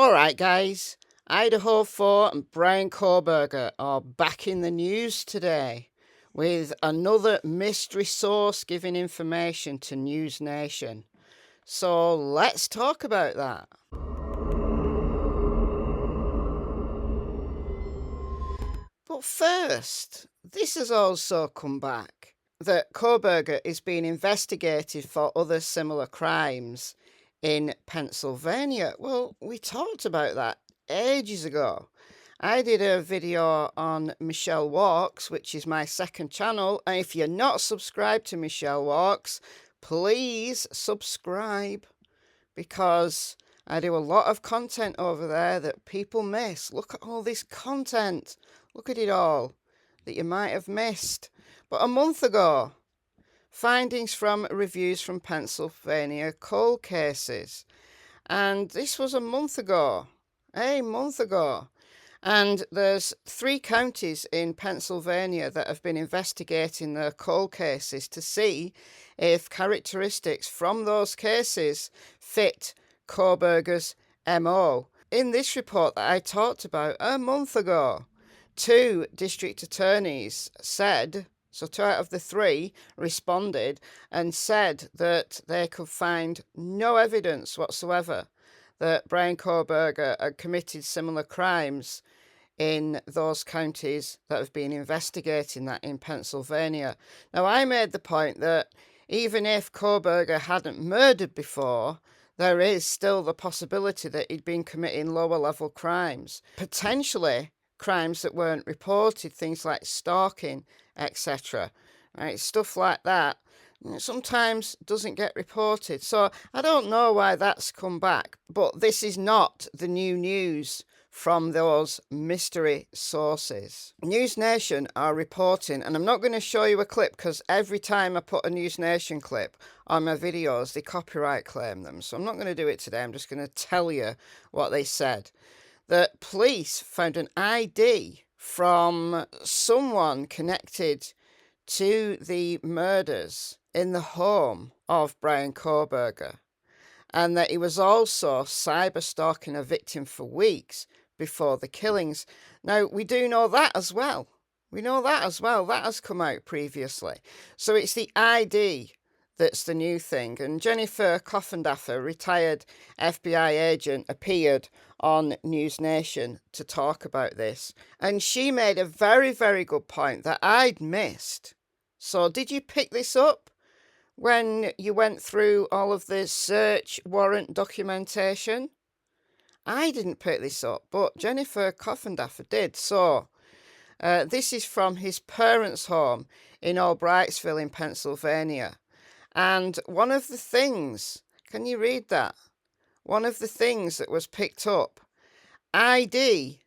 Alright guys, Idaho 4 and Bryan Kohberger are back in the news today with another mystery source giving information to News Nation. So let's talk about that. But first, this has also come back that Kohberger is being investigated for other similar crimes in Pennsylvania. Well, we talked about that ages ago. I did a video on Michelle Walks, which is my second channel, and if you're not subscribed to Michelle Walks, please subscribe, because I do a lot of content over there that people miss. Look at all this content. Look at it all that you might have missed. But a month ago, findings from reviews from Pennsylvania cold cases. And this was a month ago. And there's 3 counties in Pennsylvania that have been investigating their cold cases to see if characteristics from those cases fit Kohberger's MO. In this report that I talked about a month ago, 2 district attorneys said, so 2 out of the 3 responded and said that they could find no evidence whatsoever that Bryan Kohberger had committed similar crimes in those counties that have been investigating that in Pennsylvania. Now, I made the point that even if Kohberger hadn't murdered before, there is still the possibility that he'd been committing lower level crimes, potentially crimes that weren't reported, things like stalking, etc. Right, stuff like that sometimes doesn't get reported. So I don't know why that's come back, but this is not the new news from those mystery sources. News Nation are reporting, and I'm not going to show you a clip because every time I put a News Nation clip on my videos, they copyright claim them. So I'm not going to do it today. I'm just going to tell you what they said. That police found an ID from someone connected to the murders in the home of Bryan Kohberger, and that he was also cyber stalking a victim for weeks before the killings. Now, we do know that as well. That has come out previously. So it's the ID that's the new thing. And Jennifer Coffendaffer, retired FBI agent, appeared on News Nation to talk about this. And she made a very, very good point that I'd missed. So did you pick this up when you went through all of the search warrant documentation? I didn't pick this up, but Jennifer Coffendaffer did. So this is from his parents' home in Albrightsville in Pennsylvania. And one of the things, can you read that? One of the things that was picked up, ID,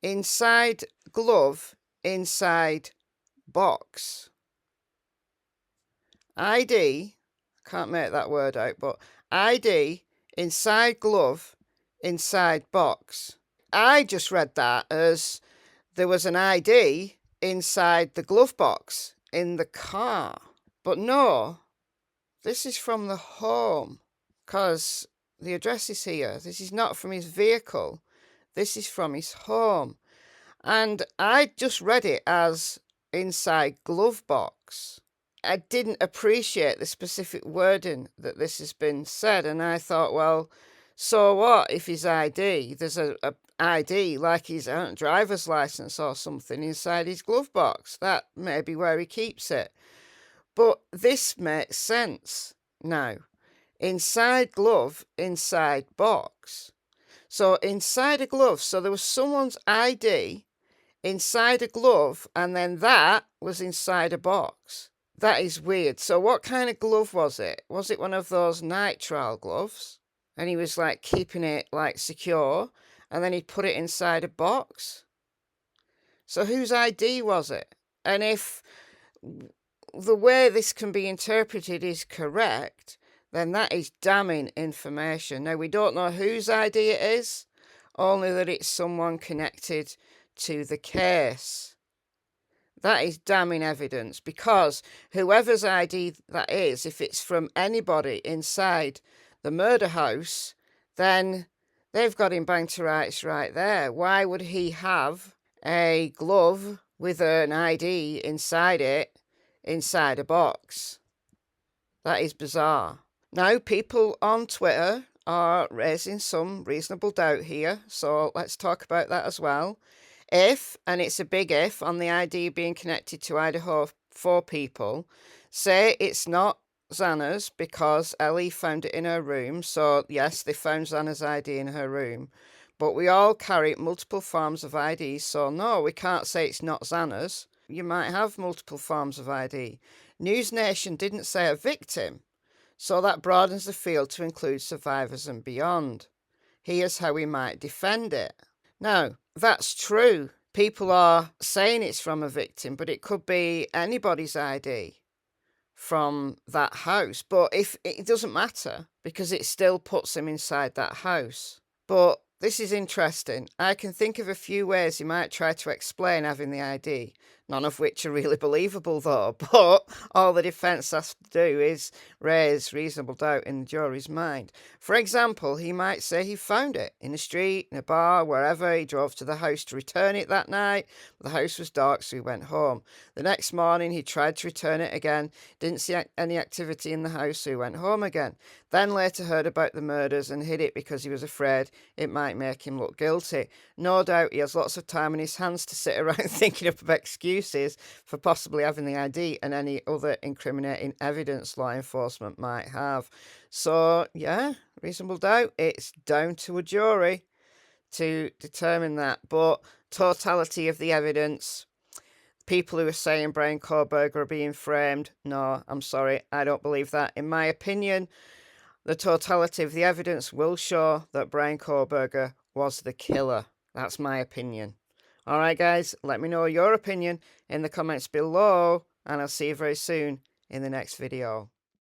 inside glove, inside box. ID, can't make that word out, but ID, inside glove, inside box. I just read that as there was an ID inside the glove box in the car. But no, this is from the home, because the address is here. This is not from his vehicle. This is from his home. And I just read it as inside glove box. I didn't appreciate the specific wording that this has been said. And I thought, well, so what if his ID, there's a ID like his driver's license or something inside his glove box? That may be where he keeps it. But this makes sense now. Inside glove, inside box. So inside a glove, so there was someone's ID inside a glove, and then that was inside a box. That is weird. So what kind of glove was it? Was it one of those nitrile gloves? And he was like keeping it like secure, and then he put it inside a box? So whose ID was it? And if the way this can be interpreted is correct, then that is damning information. Now, we don't know whose ID it is, only that it's someone connected to the case. That is damning evidence, because whoever's ID that is, if it's from anybody inside the murder house, then They've got him banged to rights right there. Why would he have a glove with an ID inside it, inside a box? That is bizarre. Now, people on Twitter are raising some reasonable doubt here, so let's talk about that as well. If, and it's a big if, on the ID being connected to Idaho for people, say it's not Xana's because Ellie found it in her room. So, yes, they found Xana's ID in her room. But we all carry multiple forms of ID, so no, we can't say it's not Xana's. You might have multiple forms of ID. News Nation didn't say a victim, so that broadens the field to include survivors and beyond. Here's how we might defend it. Now, that's true. People are saying it's from a victim, but it could be anybody's ID from that house. But if it doesn't matter, because it still puts him inside that house. But this is interesting. I can think of a few ways he might try to explain having the ID, none of which are really believable though. But all the defence has to do is raise reasonable doubt in the jury's mind. For example, he might say he found it in a street, in a bar, wherever. He drove to the house to return it that night. The house was dark, so he went home. The next morning, he tried to return it again. Didn't see any activity in the house, so he went home again. Then later heard about the murders and hid it because he was afraid it might make him look guilty. No doubt he has lots of time on his hands to sit around thinking up of excuses for possibly having the ID and any other incriminating evidence law enforcement might have. So, yeah, reasonable doubt. It's down to a jury to determine that. But totality of the evidence, people who are saying Bryan Kohberger are being framed, no, I'm sorry, I don't believe that. In my opinion, the totality of the evidence will show that Bryan Kohberger was the killer. That's my opinion. All right, guys, let me know your opinion in the comments below, and I'll see you very soon in the next video.